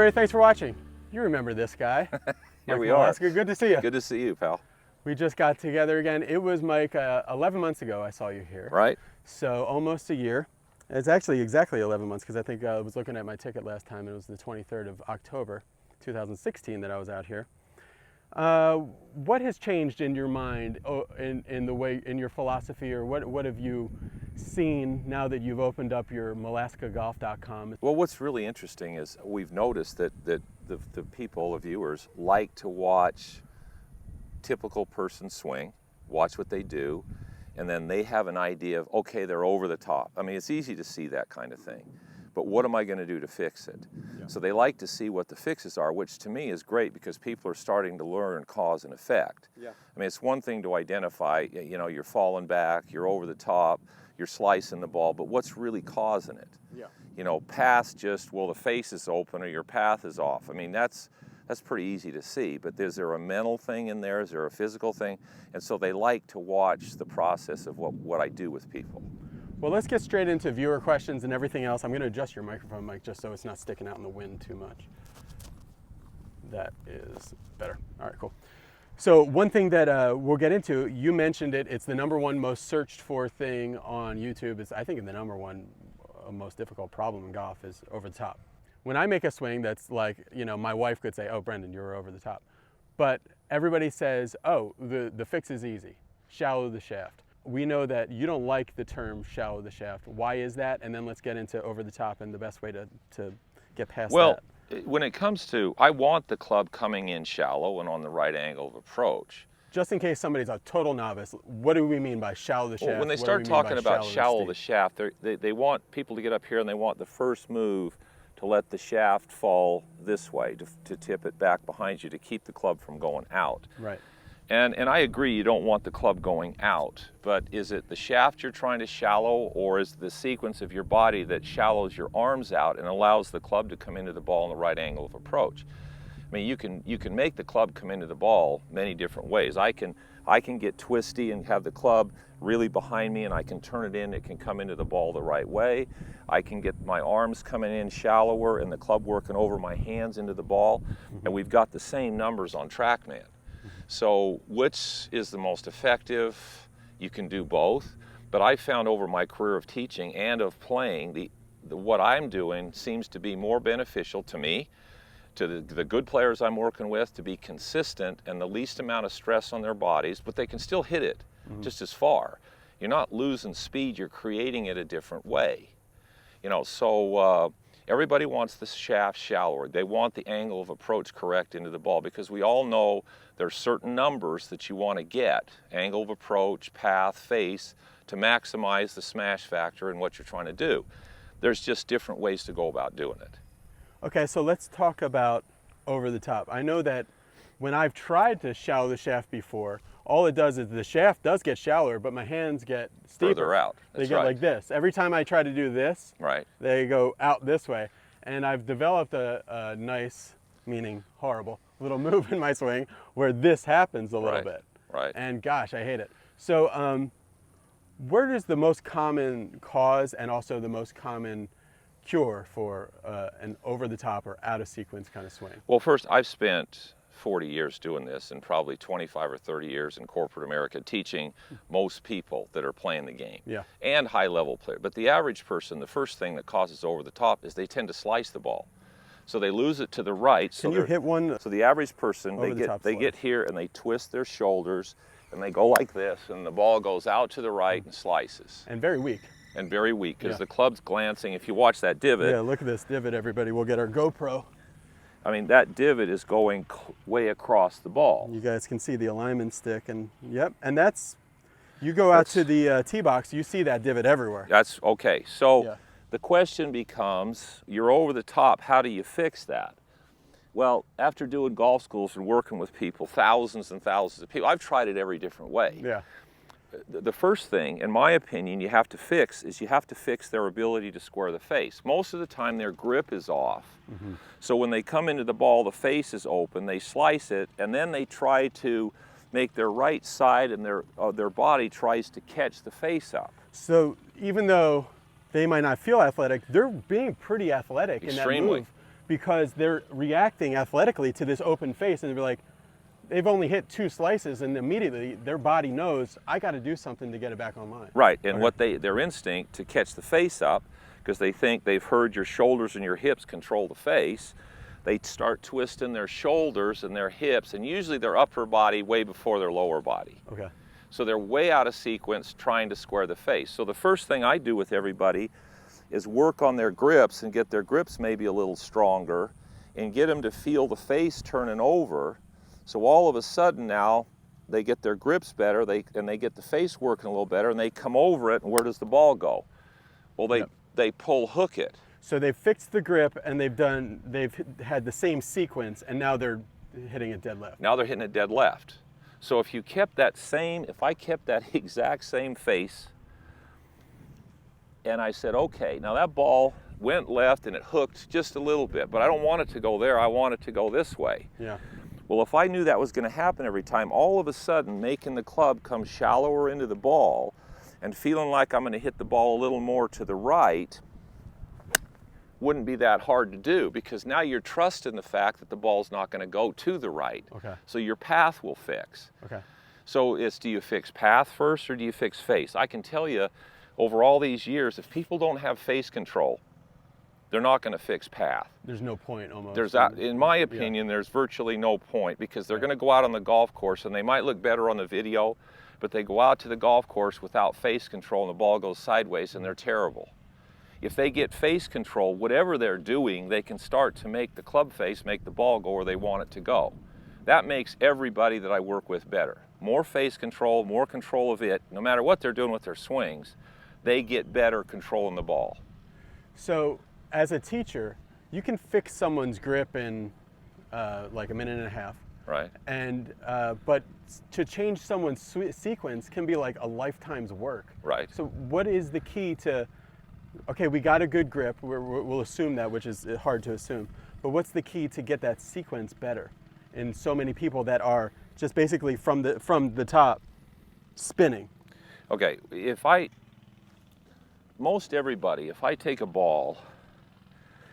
everybody, thanks for watching. You remember this guy. Here we Malaska. are. Good to see you. Good to see you, pal. We just got together again. It was, Mike, 11 months ago I saw you here. Right? So almost a year. It's actually exactly 11 months because I think I was looking at my ticket last time. It was the 23rd of October, 2016 that I was out here. What has changed in your mind, in the way, in your philosophy, or what have you seen now that you've opened up your MalaskaGolf.com? Well, what's really interesting is we've noticed that the people, the viewers, like to watch typical person swing, watch what they do, and then they have an idea of, okay, they're over the top. I mean, it's easy to see that kind of thing, but what am I going to do to fix it? Yeah. So they like to see what the fixes are, which to me is great because people are starting to learn cause and effect. Yeah. I mean, it's one thing to identify, you know, you're falling back, you're over the top, you're slicing the ball, but what's really causing it? Yeah. You know, past just, well, the face is open or your path is off. I mean, that's pretty easy to see, but is there a mental thing in there? Is there a physical thing? And so they like to watch the process of what I do with people. Well, let's get straight into viewer questions and everything else. I'm going to adjust your microphone, Mike, just so it's not sticking out in the wind too much. That is better. All right, cool. So one thing that we'll get into, you mentioned it, it's the #1 most searched for thing on YouTube. It's, I think, the #1 most difficult problem in golf is over the top. When I make a swing that's like, you know, my wife could say, oh, Brendan, you're over the top. But everybody says, oh, the fix is easy, shallow the shaft. We know that you don't like the term shallow the shaft. Why is that? And then let's get into over the top and the best way to get past that. Well, when it comes to, I want the club coming in shallow and on the right angle of approach. Just in case somebody's a total novice, what do we mean by shallow the shaft? Well, when they start talking about shallow the shaft, they want people to get up here and they want the first move to let the shaft fall this way, to tip it back behind you, to keep the club from going out. Right. And I agree you don't want the club going out, but is it the shaft you're trying to shallow, or is it the sequence of your body that shallows your arms out and allows the club to come into the ball in the right angle of approach? I mean, you can make the club come into the ball many different ways. I can get twisty and have the club really behind me and I can turn it in, it can come into the ball the right way. I can get my arms coming in shallower and the club working over my hands into the ball, and we've got the same numbers on TrackMan. So which is the most effective? You can do both, but I found over my career of teaching and of playing, what I'm doing seems to be more beneficial to me, to the good players I'm working with, to be consistent and the least amount of stress on their bodies, but they can still hit it just as far. You're not losing speed, you're creating it a different way. You know, so everybody wants the shaft shallower. They want the angle of approach correct into the ball because we all know there's certain numbers that you want to get, angle of approach, path, face, to maximize the smash factor in what you're trying to do. There's just different ways to go about doing it. Okay, so let's talk about over the top. I know that when I've tried to shallow the shaft before, all it does is the shaft does get shallower, but my hands get steeper. Further out. They get like this. Every time I try to do this, they go out this way. And I've developed a nice, meaning horrible, little move in my swing where this happens a little bit. Right. And gosh, I hate it. So where does the most common cause and also the most common cure for an over-the-top or out-of-sequence kind of swing? Well, first, I've spent 40 years doing this and probably 25 or 30 years in corporate America teaching most people that are playing the game, and high-level players. But the average person, the first thing that causes over-the-top is they tend to slice the ball. So they lose it to the right. Can you hit one? So the average person, they get here and they twist their shoulders and they go like this and the ball goes out to the right and slices. And very weak. And very weak because the club's glancing. If you watch that divot. Yeah, look at this divot, everybody. We'll get our GoPro. I mean, that divot is going way across the ball. You guys can see the alignment stick, and and that's, you go out to the tee box, you see that divot everywhere. That's okay. So the question becomes, you're over the top, how do you fix that? Well, after doing golf schools and working with people, thousands and thousands of people, I've tried it every different way. Yeah. The first thing, in my opinion, you have to fix is you have to fix their ability to square the face. Most of the time their grip is off. So when they come into the ball, the face is open, they slice it, and then they try to make their right side and their body tries to catch the face up. So even though they might not feel athletic, they're being pretty athletic in that move. because they're reacting athletically to this open face, and they're like, they've only hit 2 slices, and immediately their body knows, I got to do something to get it back online. Right, and what their instinct to catch the face up, because they think they've heard your shoulders and your hips control the face, they start twisting their shoulders and their hips, and usually their upper body way before their lower body. Okay. So they're way out of sequence trying to square the face. So the first thing I do with everybody is work on their grips and get their grips maybe a little stronger and get them to feel the face turning over. So all of a sudden now they get their grips better, and they get the face working a little better, and they come over it, and where does the ball go? Well, they pull hook it. So they've fixed the grip, and they've had the same sequence, and now they're hitting it dead left. Now they're hitting it dead left. So if I kept that exact same face, and I said, okay, now that ball went left and it hooked just a little bit, but I don't want it to go there, I want it to go this way. Yeah. Well, if I knew that was going to happen every time, all of a sudden making the club come shallower into the ball and feeling like I'm going to hit the ball a little more to the right wouldn't be that hard to do, because now you're trusting the fact that the ball's not going to go to the right. Okay. So your path will fix. Okay. So do you fix path first or do you fix face? I can tell you, over all these years, if people don't have face control, they're not going to fix path. There's no point almost. In my opinion, there's virtually no point, because they're going to go out on the golf course and they might look better on the video, but they go out to the golf course without face control and the ball goes sideways and they're terrible. If they get face control, whatever they're doing, they can start to make the club face make the ball go where they want it to go. That makes everybody that I work with better. More face control, more control of it, no matter what they're doing with their swings, they get better controlling the ball. So as a teacher, you can fix someone's grip in like a minute and a half. Right. And but to change someone's sequence can be like a lifetime's work. Right. So what is the key to, okay, we got a good grip, we'll assume that, which is hard to assume, but what's the key to get that sequence better in so many people that are just basically from the top spinning? Okay, if I take a ball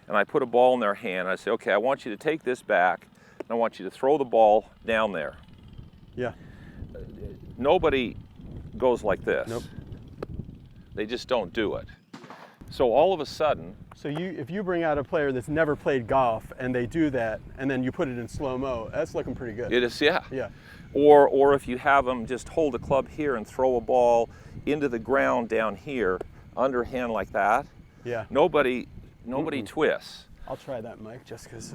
and I put a ball in their hand, and I say, okay, I want you to take this back, and I want you to throw the ball down there. Yeah. Nobody goes like this. Nope. They just don't do it. So all of a sudden... So if you bring out a player that's never played golf and they do that, and then you put it in slow-mo, that's looking pretty good. It is, yeah. Yeah. Or if you have them just hold a club here and throw a ball into the ground down here, underhand like that. Yeah. Nobody twists. I'll try that, Mike, just because.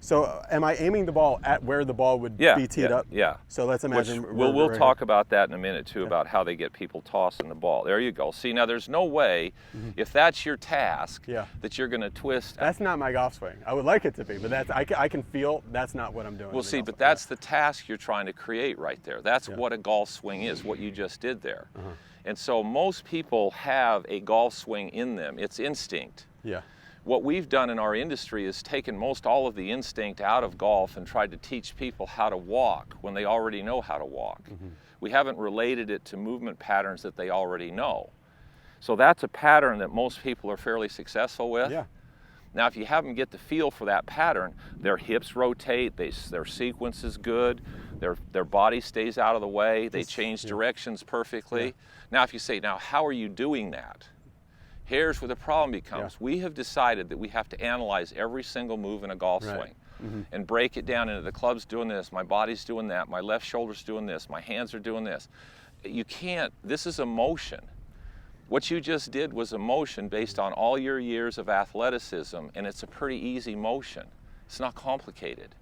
So am I aiming the ball at where the ball would be teed up? Yeah. So let's imagine. We'll talk about that in a minute too, about how they get people tossing the ball. There you go. See, now there's no way, if that's your task, that you're going to twist. That's not my golf swing. I would like it to be, but I can feel that's not what I'm doing. Well, see, but that's the task you're trying to create right there. That's what a golf swing is, what you just did there. And so most people have a golf swing in them. It's instinct. Yeah. What we've done in our industry is taken most all of the instinct out of golf and tried to teach people how to walk when they already know how to walk. We haven't related it to movement patterns that they already know. So that's a pattern that most people are fairly successful with. Yeah. Now, if you have them get the feel for that pattern, their hips rotate, their sequence is good, their body stays out of the way, they change directions perfectly. Now, if you say, now, how are you doing that? Here's where the problem becomes. We have decided that we have to analyze every single move in a golf swing and break it down into the club's doing this, my body's doing that, my left shoulder's doing this, my hands are doing this. You can't, this is a motion. What you just did was a motion based on all your years of athleticism, and it's a pretty easy motion. It's not complicated.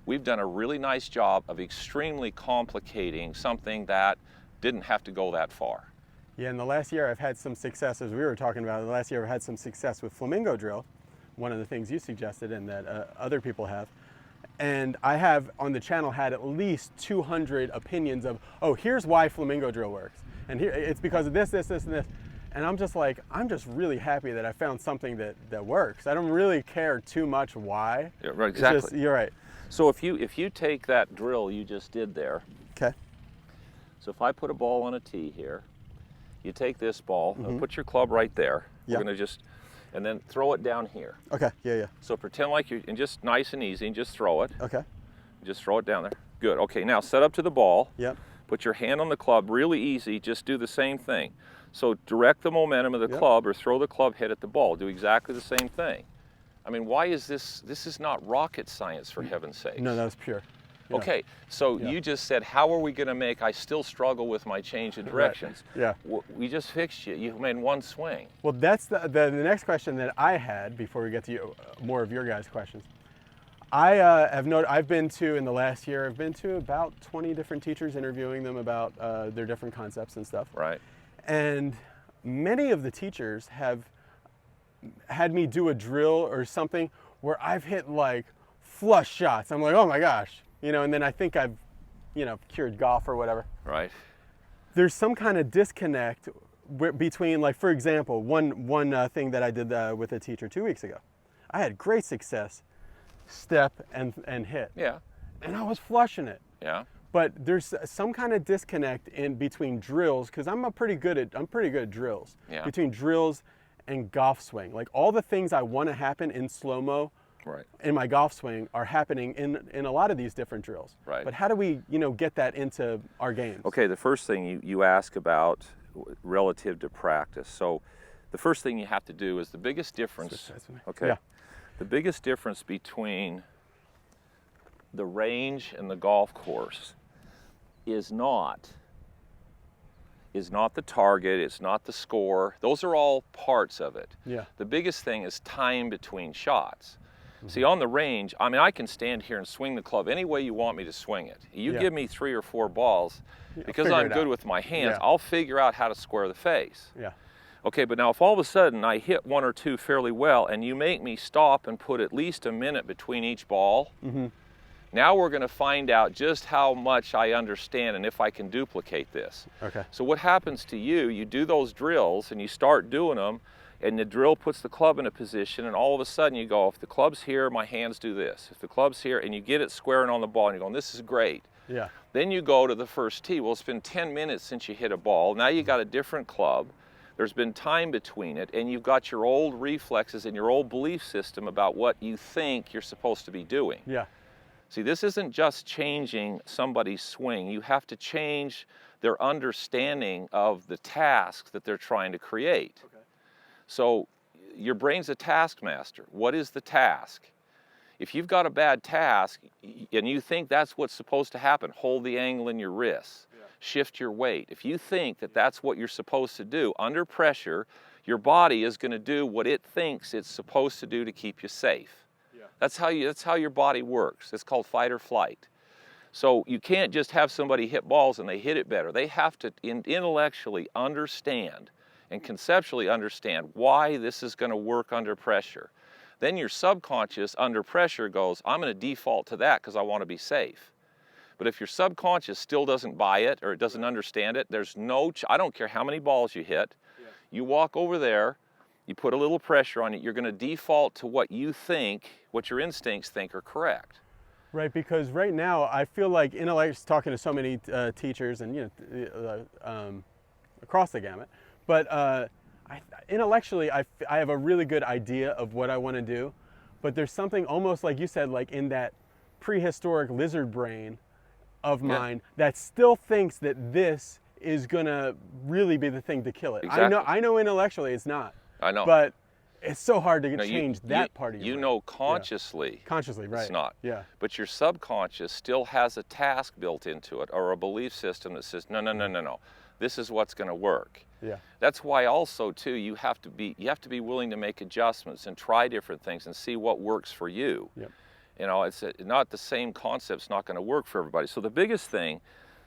We've done a really nice job of extremely complicating something that didn't have to go that far. Yeah, in the last year I've had some success, as we were talking about, the last year I've had some success with flamingo drill, one of the things you suggested and that other people have. And I have on the channel had at least 200 opinions of, oh, here's why flamingo drill works. And here, it's because of this, this, this, and this. And I'm just like, I'm just really happy that I found something that works. I don't really care too much why. Yeah, right, exactly. Just, you're right. So if you take that drill you just did there. Okay. So if I put a ball on a tee here, you take this ball, put your club right there. We're going to just and then throw it down here. Okay, yeah. So pretend like and just nice and easy, and just throw it. Okay. Just throw it down there. Good. Okay, now set up to the ball. Yep. Put your hand on the club, really easy, just do the same thing. So direct the momentum of the club or throw the club head at the ball. Do exactly the same thing. I mean, why is this is not rocket science, for heaven's sake. No, that was pure. Yeah. Okay, so you just said, how are we going to make I still struggle with my change of directions? Right. Yeah. We just fixed you. You made one swing. Well, that's the next question that I had before we get to more of your guys' questions. I've been to, in the last year, I've been to about 20 different teachers, interviewing them about their different concepts and stuff. Right. And many of the teachers have had me do a drill or something where I've hit like flush shots. I'm like, oh my gosh, and then I think I've, cured golf or whatever. Right. There's some kind of disconnect between, like, for example, one thing that I did with a teacher 2 weeks ago. I had great success, step and hit. Yeah. And I was flushing it. Yeah. But there's some kind of disconnect in between drills, because I'm pretty good at drills. Yeah. Between drills and golf swing. Like, all the things I want to happen in slow-mo in my golf swing are happening in a lot of these different drills. Right. But how do we, get that into our games? Okay, the first thing you ask about relative to practice. So the first thing you have to do is the biggest difference. Okay. Yeah. The biggest difference between the range and the golf course is not the target, it's not the score. Those are all parts of it. Yeah. The biggest thing is time between shots. See, on the range, I mean, I can stand here and swing the club any way you want me to swing it. You give me 3 or 4 balls, because I'm good with my hands, I'll figure out how to square the face. Yeah. Okay, but now if all of a sudden I hit 1 or 2 fairly well and you make me stop and put at least a minute between each ball, now we're going to find out just how much I understand and if I can duplicate this. Okay. So what happens to you do those drills and you start doing them, and the drill puts the club in a position, and all of a sudden you go, if the club's here, my hands do this. If the club's here, and you get it squaring on the ball, and you're going, this is great. Yeah. Then you go to the first tee. Well, it's been 10 minutes since you hit a ball. Now you got a different club. There's been time between it, and you've got your old reflexes and your old belief system about what you think you're supposed to be doing. Yeah. See, this isn't just changing somebody's swing. You have to change their understanding of the task that they're trying to create. Okay. So your brain's a taskmaster. What is the task? If you've got a bad task and you think that's what's supposed to happen, hold the angle in your wrists, shift your weight. If you think that that's what you're supposed to do, under pressure, your body is going to do what it thinks it's supposed to do to keep you safe. Yeah. That's how your body works. It's called fight or flight. So you can't just have somebody hit balls and they hit it better. They have to intellectually understand and conceptually understand why this is going to work under pressure. Then your subconscious under pressure goes, I'm going to default to that because I want to be safe. But if your subconscious still doesn't buy it or it doesn't understand it, there's I don't care how many balls you hit, you walk over there, you put a little pressure on it, you're going to default to what you think, what your instincts think are correct. Right, because right now I feel like, talking to so many teachers and across the gamut, but intellectually I have a really good idea of what I want to do, but there's something almost like you said, like in that prehistoric lizard brain of mine that still thinks that this is gonna really be the thing to kill it. Exactly. I know intellectually it's not. I know. But it's so hard to change that part of you. You know consciously. Consciously, right. It's not. Yeah. But your subconscious still has a task built into it or a belief system that says, no. This is what's going to work. Yeah. That's why also too you have to be willing to make adjustments and try different things and see what works for you. Yep. It's not the same concept's not going to work for everybody. So the biggest thing,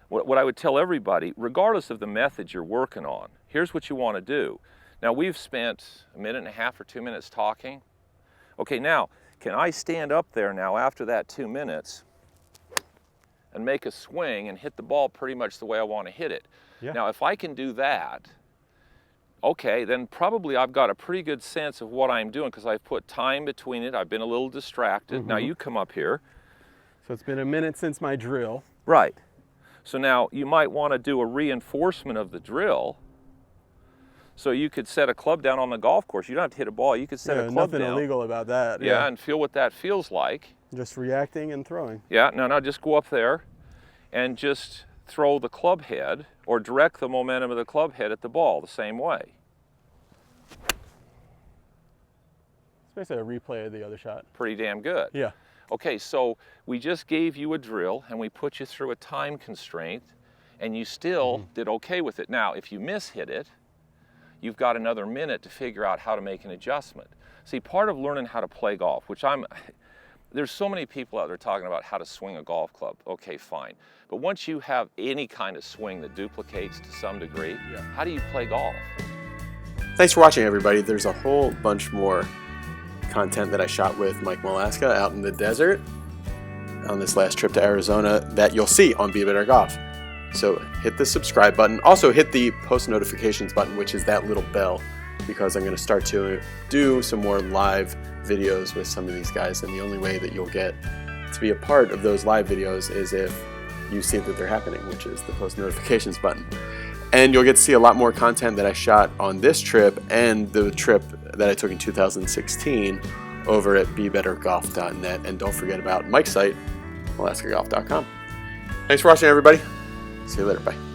what I would tell everybody, regardless of the method you're working on, here's what you want to do. Now we've spent a minute and a half or 2 minutes talking. Okay, now can I stand up there now after that 2 minutes and make a swing and hit the ball pretty much the way I want to hit it? Yeah. Now if I can do that, okay, then probably I've got a pretty good sense of what I'm doing because I've put time between it. I've been a little distracted. Mm-hmm. Now you come up here. So it's been a minute since my drill. Right. So now you might want to do a reinforcement of the drill. So you could set a club down on the golf course. You don't have to hit a ball. You could set a club nothing down. illegal about that. Yeah, and feel what that feels like. Just reacting and throwing. Yeah, no, just go up there and just throw the club head or direct the momentum of the club head at the ball the same way. It's basically a replay of the other shot. Pretty damn good. Yeah. Okay, so we just gave you a drill and we put you through a time constraint and you still did okay with it. Now, if you mishit it, you've got another minute to figure out how to make an adjustment. See, part of learning how to play golf, there's so many people out there talking about how to swing a golf club. Okay, fine. But once you have any kind of swing that duplicates to some degree, how do you play golf? Thanks for watching, everybody. There's a whole bunch more content that I shot with Mike Malaska out in the desert on this last trip to Arizona that you'll see on Be Better Golf. So hit the subscribe button. Also hit the post notifications button, which is that little bell, because I'm going to start to do some more live videos with some of these guys, and the only way that you'll get to be a part of those live videos is if you see that they're happening, which is the post notifications button. And you'll get to see a lot more content that I shot on this trip and the trip that I took in 2016 over at BeBetterGolf.net. And don't forget about Mike's site, MalaskaGolf.com. Thanks for watching, everybody. See you later. Bye.